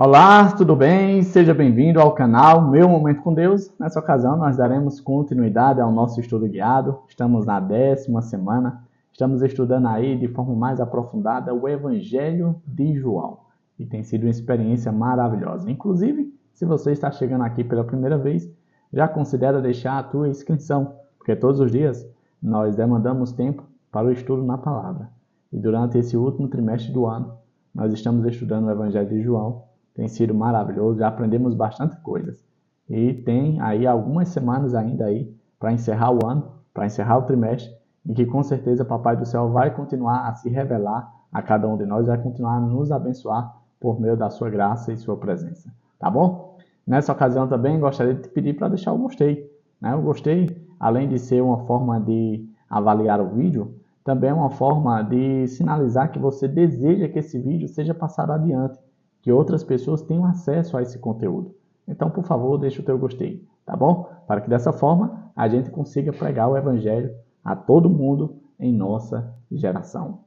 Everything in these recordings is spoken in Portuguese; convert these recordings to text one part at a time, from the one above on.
Olá, tudo bem? Seja bem-vindo ao canal Meu Momento com Deus. Nessa ocasião, nós daremos continuidade ao nosso estudo guiado. Estamos na 10ª semana. Estamos estudando aí de forma mais aprofundada o Evangelho de João. E tem sido uma experiência maravilhosa. Inclusive, se você está chegando aqui pela primeira vez, já considera deixar a tua inscrição, porque todos os dias nós demandamos tempo para o estudo na palavra. E durante esse último trimestre do ano, nós estamos estudando o Evangelho de João. Tem sido maravilhoso, já aprendemos bastante coisas. E tem aí algumas semanas ainda aí para encerrar o ano, para encerrar o trimestre, em que com certeza Papai do Céu vai continuar a se revelar a cada um de nós, vai continuar a nos abençoar por meio da sua graça e sua presença. Tá bom? Nessa ocasião também gostaria de te pedir para deixar o gostei. O gostei, além de ser uma forma de avaliar o vídeo, também é uma forma de sinalizar que você deseja que esse vídeo seja passado adiante, que outras pessoas tenham acesso a esse conteúdo. Então, por favor, deixe o teu gostei, tá bom? Para que dessa forma a gente consiga pregar o Evangelho a todo mundo em nossa geração.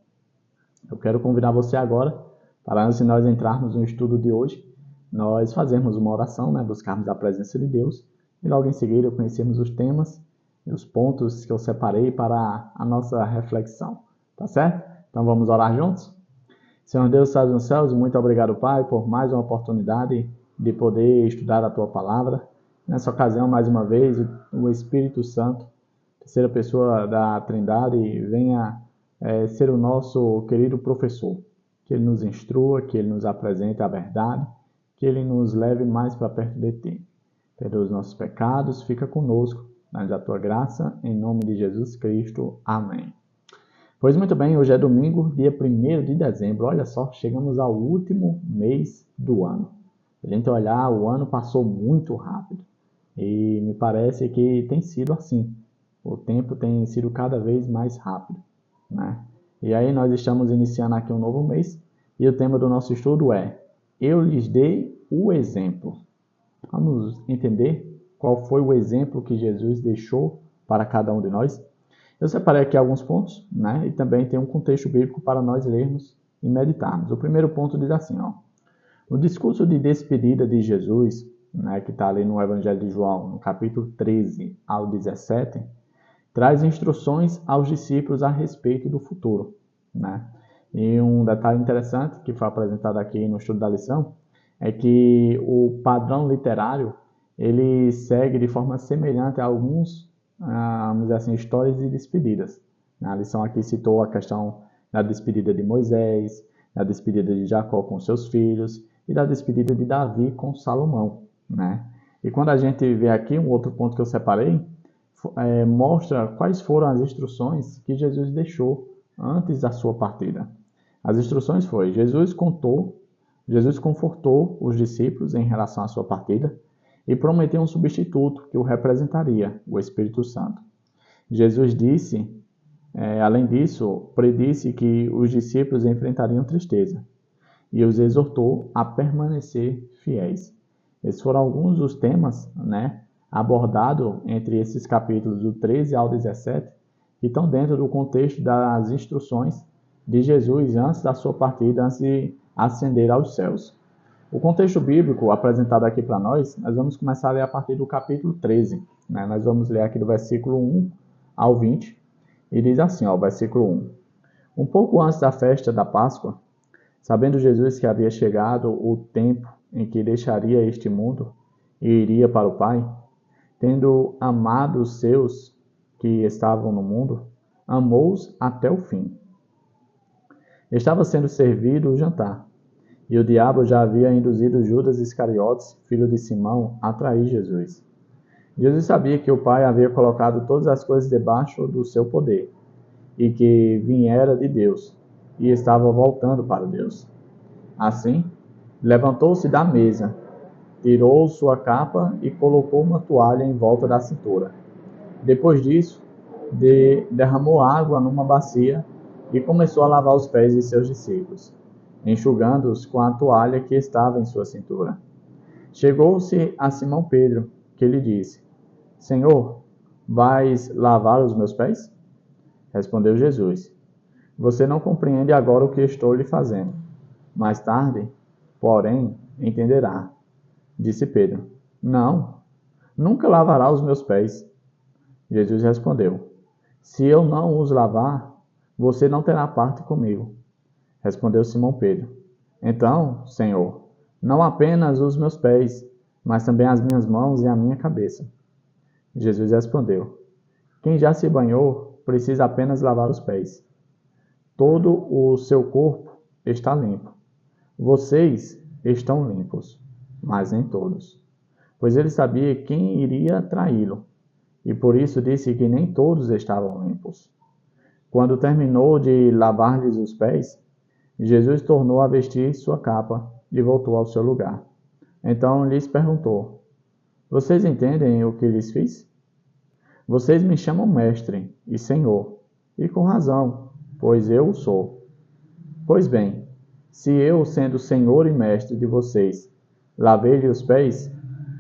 Eu quero convidar você agora, para antes de nós entrarmos no estudo de hoje, nós fazermos uma oração, buscarmos a presença de Deus e logo em seguida conhecermos os temas e os pontos que eu separei para a nossa reflexão, tá certo? Então vamos orar juntos? Senhor Deus, estás nos céus, e muito obrigado, Pai, por mais uma oportunidade de poder estudar a Tua Palavra. Nessa ocasião, mais uma vez, o Espírito Santo, terceira pessoa da Trindade, venha ser o nosso querido professor. Que Ele nos instrua, que Ele nos apresente a verdade, que Ele nos leve mais para perto de Ti. Perdoa os nossos pecados, fica conosco, dá-nos a Tua graça, em nome de Jesus Cristo. Amém. Pois muito bem, hoje é domingo, dia 1º de dezembro. Olha só, chegamos ao último mês do ano. Se a gente olhar, o ano passou muito rápido. E me parece que tem sido assim. O tempo tem sido cada vez mais rápido, E aí nós estamos iniciando aqui um novo mês. E o tema do nosso estudo é: Eu lhes dei o exemplo. Vamos entender qual foi o exemplo que Jesus deixou para cada um de nós? Eu separei aqui alguns pontos, e também tem um contexto bíblico para nós lermos e meditarmos. O primeiro ponto diz assim, no discurso de despedida de Jesus, que está ali no Evangelho de João, no capítulo 13 ao 17, traz instruções aos discípulos a respeito do futuro. E um detalhe interessante que foi apresentado aqui no estudo da lição é que o padrão literário ele segue de forma semelhante a alguns vamos dizer assim, histórias de despedidas. A lição aqui citou a questão da despedida de Moisés, da despedida de Jacó com seus filhos e da despedida de Davi com Salomão. E quando a gente vê aqui, um outro ponto que eu separei, mostra quais foram as instruções que Jesus deixou antes da sua partida. As instruções foi, Jesus confortou os discípulos em relação à sua partida, e prometeu um substituto que o representaria, o Espírito Santo. Jesus disse, além disso, predisse que os discípulos enfrentariam tristeza e os exortou a permanecer fiéis. Esses foram alguns dos temas abordados entre esses capítulos do 13 ao 17 que estão dentro do contexto das instruções de Jesus antes da sua partida, antes de ascender aos céus. O contexto bíblico apresentado aqui para nós vamos começar a ler a partir do capítulo 13. Nós vamos ler aqui do versículo 1 ao 20. E diz assim, o versículo 1. Um pouco antes da festa da Páscoa, sabendo Jesus que havia chegado o tempo em que deixaria este mundo e iria para o Pai, tendo amado os seus que estavam no mundo, amou-os até o fim. Estava sendo servido o jantar. E o diabo já havia induzido Judas Iscariotes, filho de Simão, a trair Jesus. Jesus sabia que o Pai havia colocado todas as coisas debaixo do seu poder, e que viera de Deus, e estava voltando para Deus. Assim, levantou-se da mesa, tirou sua capa e colocou uma toalha em volta da cintura. Depois disso, derramou água numa bacia e começou a lavar os pés de seus discípulos, enxugando-os com a toalha que estava em sua cintura. Chegou-se a Simão Pedro, que lhe disse: Senhor, vais lavar os meus pés? Respondeu Jesus: Você não compreende agora o que estou lhe fazendo. Mais tarde, porém, entenderá. Disse Pedro: Não, nunca lavará os meus pés. Jesus respondeu: Se eu não os lavar, você não terá parte comigo. Respondeu Simão Pedro: Então, Senhor, não apenas os meus pés, mas também as minhas mãos e a minha cabeça. Jesus respondeu: Quem já se banhou precisa apenas lavar os pés. Todo o seu corpo está limpo. Vocês estão limpos, mas nem todos. Pois ele sabia quem iria traí-lo, e por isso disse que nem todos estavam limpos. Quando terminou de lavar-lhes os pés, Jesus tornou a vestir sua capa e voltou ao seu lugar. Então lhes perguntou: Vocês entendem o que lhes fiz? Vocês me chamam mestre e senhor, e com razão, pois eu o sou. Pois bem, se eu, sendo senhor e mestre de vocês, lavei-lhe os pés,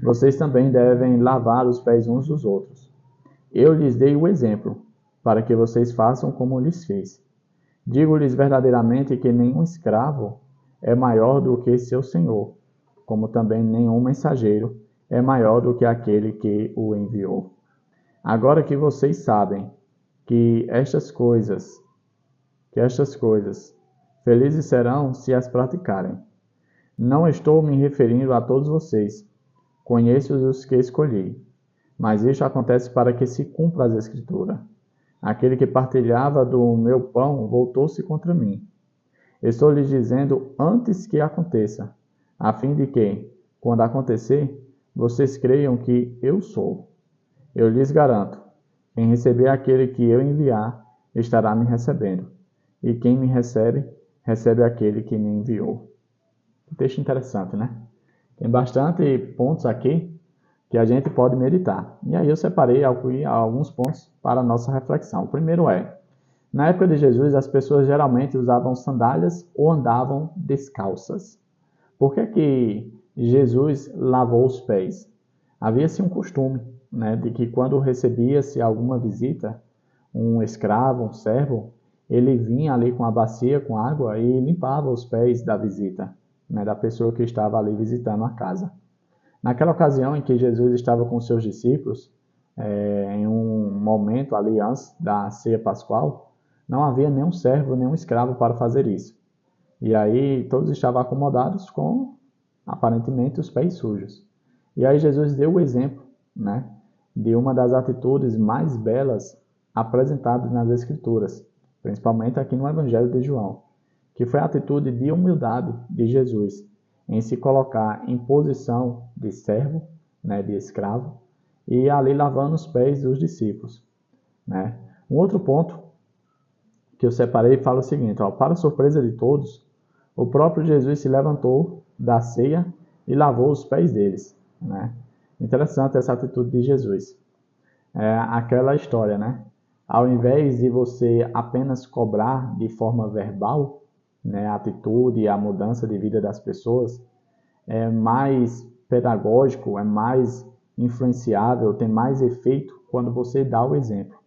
vocês também devem lavar os pés uns dos outros. Eu lhes dei o exemplo, para que vocês façam como lhes fiz. Digo-lhes verdadeiramente que nenhum escravo é maior do que seu senhor, como também nenhum mensageiro é maior do que aquele que o enviou. Agora que vocês sabem que estas coisas, felizes serão se as praticarem. Não estou me referindo a todos vocês, conheço os que escolhi, mas isso acontece para que se cumpra as Escrituras. Aquele que partilhava do meu pão voltou-se contra mim. Estou lhes dizendo antes que aconteça, a fim de que, quando acontecer, vocês creiam que eu sou. Eu lhes garanto, quem receber aquele que eu enviar, estará me recebendo. E quem me recebe, recebe aquele que me enviou. Que texto interessante, né? Tem bastante pontos aqui que a gente pode meditar. E aí eu separei alguns pontos para a nossa reflexão. O primeiro é: na época de Jesus, as pessoas geralmente usavam sandálias ou andavam descalças. Por que Jesus lavou os pés? Havia-se um costume, né, de que quando recebia-se alguma visita, um escravo, um servo, ele vinha ali com a bacia com água e limpava os pés da visita, né, da pessoa que estava ali visitando a casa. Naquela ocasião em que Jesus estava com seus discípulos, em um momento ali antes da ceia pascual, não havia nenhum servo, nenhum escravo para fazer isso. E aí todos estavam acomodados com, aparentemente, os pés sujos. E aí Jesus deu o exemplo, né, de uma das atitudes mais belas apresentadas nas Escrituras, principalmente aqui no Evangelho de João, que foi a atitude de humildade de Jesus, em se colocar em posição de servo, né, de escravo, e ali lavando os pés dos discípulos, né. Um outro ponto que eu separei fala o seguinte: para surpresa de todos, o próprio Jesus se levantou da ceia e lavou os pés deles, né. Interessante essa atitude de Jesus. É aquela história, né? Ao invés de você apenas cobrar de forma verbal, né, a atitude e a mudança de vida das pessoas, é mais pedagógico, é mais influenciável, tem mais efeito quando você dá o exemplo.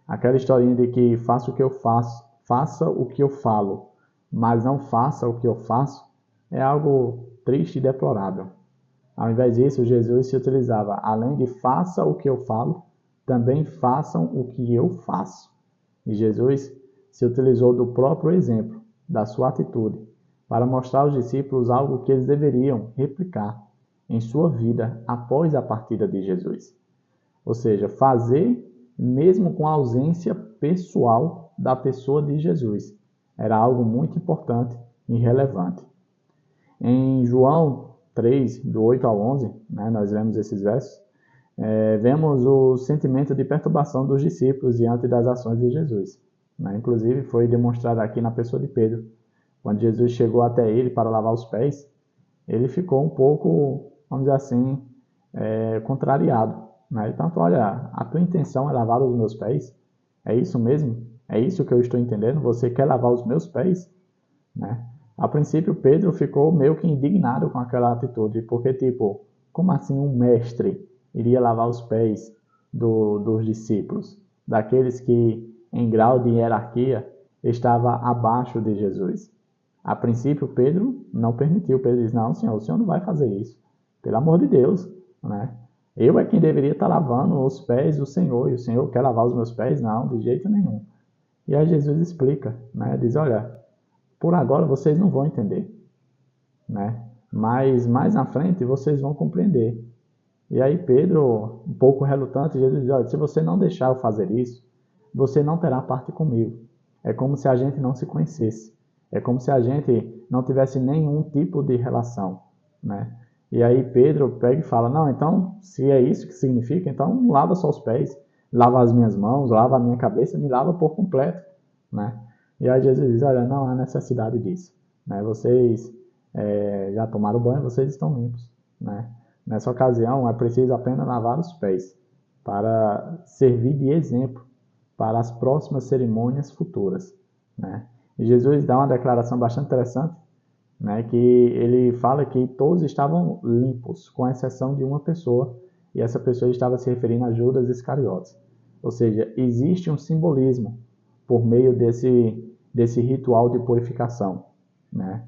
Aquela historinha de que faça o que eu faço, faça o que eu falo, mas não faça o que eu faço, é algo triste e deplorável. Ao invés disso, Jesus se utilizava, além de faça o que eu falo, também façam o que eu faço. E Jesus se utilizou do próprio exemplo, da sua atitude, para mostrar aos discípulos algo que eles deveriam replicar em sua vida após a partida de Jesus. Ou seja, fazer mesmo com a ausência pessoal da pessoa de Jesus. Era algo muito importante e relevante. Em João 3, do 8 ao 11, né, nós lemos esses versos, vemos o sentimento de perturbação dos discípulos diante das ações de Jesus. Né? Inclusive, foi demonstrado aqui na pessoa de Pedro. Quando Jesus chegou até ele para lavar os pés, ele ficou um pouco, vamos dizer assim, contrariado. Né? Tanto, olha, a tua intenção é lavar os meus pés? É isso mesmo? É isso que eu estou entendendo? Você quer lavar os meus pés? Né? A princípio, Pedro ficou meio que indignado com aquela atitude, porque, tipo, como assim um mestre iria lavar os pés dos discípulos, daqueles que, em grau de hierarquia, estava abaixo de Jesus? A princípio, Pedro não permitiu. Pedro disse, não, Senhor, o Senhor não vai fazer isso. Pelo amor de Deus, né? Eu é quem deveria estar lavando os pés do Senhor, e o Senhor quer lavar os meus pés? Não, de jeito nenhum. E aí Jesus explica, né? Diz, olha, por agora vocês não vão entender, né? Mas mais na frente vocês vão compreender. E aí Pedro, um pouco relutante, Jesus diz, olha, se você não deixar eu fazer isso, você não terá parte comigo. É como se a gente não se conhecesse. É como se a gente não tivesse nenhum tipo de relação, né? E aí Pedro pega e fala, não, então, se é isso que significa, então não lava só os pés, lava as minhas mãos, lava a minha cabeça, me lava por completo, né? E aí Jesus diz, olha, não há necessidade disso, né? Vocês já tomaram banho, vocês estão limpos, né? Nessa ocasião, é preciso apenas lavar os pés para servir de exemplo para as próximas cerimônias futuras, né? E Jesus dá uma declaração bastante interessante, né? Que ele fala que todos estavam limpos, com exceção de uma pessoa, e essa pessoa estava se referindo a Judas Iscariotes. Ou seja, existe um simbolismo por meio desse ritual de purificação, né?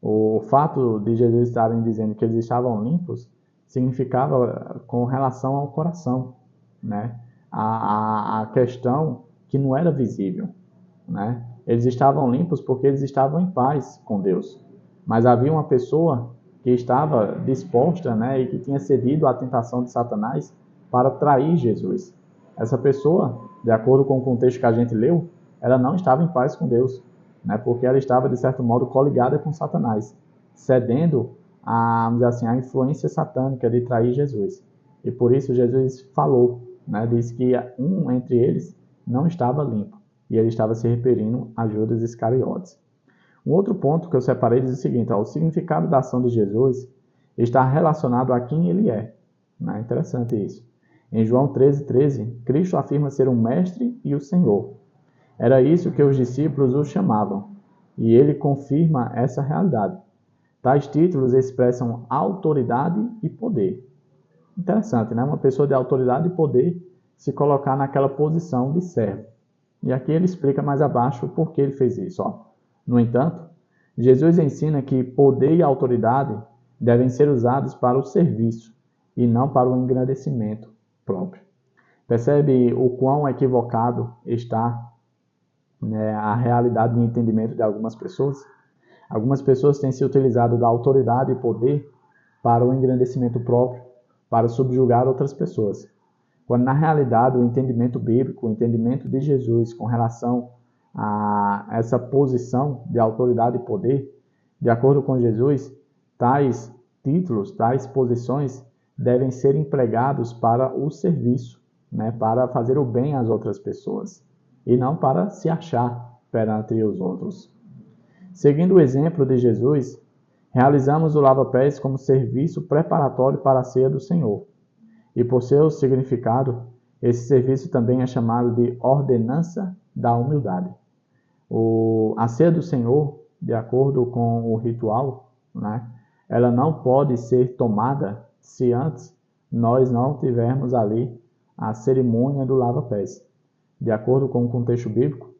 O fato de Jesus estarem dizendo que eles estavam limpos significava com relação ao coração, né? A questão que não era visível, né? Eles estavam limpos porque eles estavam em paz com Deus. Mas havia uma pessoa que estava disposta, né, e que tinha cedido à tentação de Satanás para trair Jesus. Essa pessoa, de acordo com o contexto que a gente leu, ela não estava em paz com Deus, né, porque ela estava, de certo modo, coligada com Satanás, cedendo a, vamos dizer assim, a influência satânica de trair Jesus. E por isso Jesus falou, né, disse que um entre eles não estava limpo, e ele estava se referindo a Judas Iscariotes. Um outro ponto que eu separei diz o seguinte, ó, o significado da ação de Jesus está relacionado a quem ele é. Né? Interessante isso. Em João 13:13, Cristo afirma ser o Mestre e o Senhor. Era isso que os discípulos o chamavam, e ele confirma essa realidade. Tais títulos expressam autoridade e poder. Interessante, né? Uma pessoa de autoridade e poder se colocar naquela posição de servo. E aqui ele explica mais abaixo o porquê ele fez isso. Ó. No entanto, Jesus ensina que poder e autoridade devem ser usados para o serviço e não para o engrandecimento próprio. Percebe o quão equivocado está, né, a realidade de entendimento de algumas pessoas? Algumas pessoas têm se utilizado da autoridade e poder para o engrandecimento próprio, para subjugar outras pessoas. Quando na realidade o entendimento bíblico, o entendimento de Jesus com relação a essa posição de autoridade e poder, de acordo com Jesus, tais títulos, tais posições devem ser empregados para o serviço, né, para fazer o bem às outras pessoas, e não para se achar perante os outros. Seguindo o exemplo de Jesus, realizamos o lava-pés como serviço preparatório para a ceia do Senhor. E por seu significado, esse serviço também é chamado de ordenança da humildade. A ceia do Senhor, de acordo com o ritual, né, ela não pode ser tomada se antes nós não tivermos ali a cerimônia do lava-pés. De acordo com o contexto bíblico,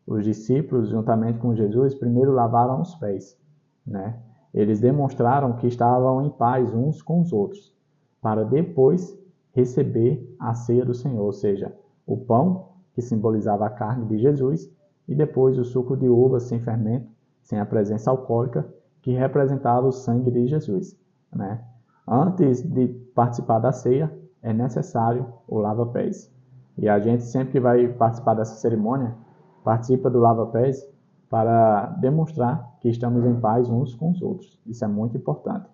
os discípulos, juntamente com Jesus, primeiro lavaram os pés, né? Eles demonstraram que estavam em paz uns com os outros, para depois receber a ceia do Senhor, ou seja, o pão, que simbolizava a carne de Jesus, e depois o suco de uva sem fermento, sem a presença alcoólica, que representava o sangue de Jesus, né? Antes de participar da ceia, é necessário o lava-pés. E a gente sempre que vai participar dessa cerimônia, participa do lava-pés para demonstrar que estamos em paz uns com os outros. Isso é muito importante.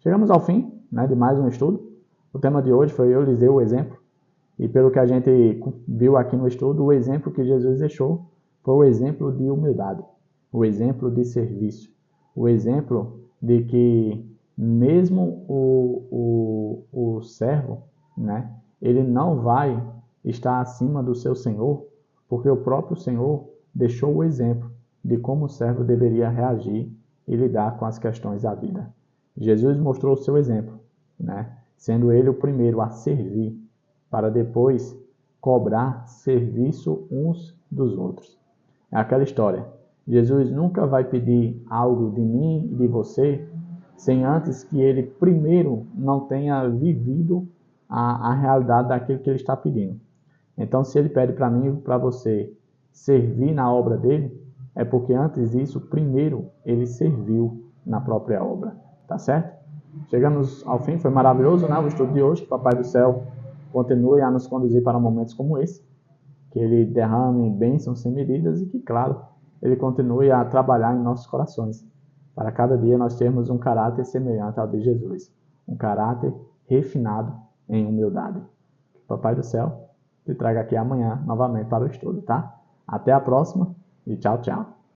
Chegamos ao fim, né, de mais um estudo. O tema de hoje foi eu lhes dei o exemplo. E pelo que a gente viu aqui no estudo, o exemplo que Jesus deixou foi o exemplo de humildade, o exemplo de serviço, o exemplo de que mesmo o servo, né, ele não vai estar acima do seu Senhor, porque o próprio Senhor deixou o exemplo de como o servo deveria reagir e lidar com as questões da vida. Jesus mostrou o seu exemplo, né, sendo ele o primeiro a servir, para depois cobrar serviço uns dos outros. É aquela história. Jesus nunca vai pedir algo de mim e de você sem antes que ele primeiro não tenha vivido a realidade daquilo que ele está pedindo. Então, se ele pede para mim e para você servir na obra dele, é porque antes disso, primeiro, ele serviu na própria obra. Tá certo? Chegamos ao fim, foi maravilhoso, né? O estudo de hoje. Que o Papai do Céu continue a nos conduzir para momentos como esse, que ele derrame bênçãos sem medidas e que, claro, ele continue a trabalhar em nossos corações, para cada dia nós termos um caráter semelhante ao de Jesus, um caráter refinado em humildade. Papai do Céu te traga aqui amanhã novamente para o estudo, tá? Até a próxima e tchau, tchau.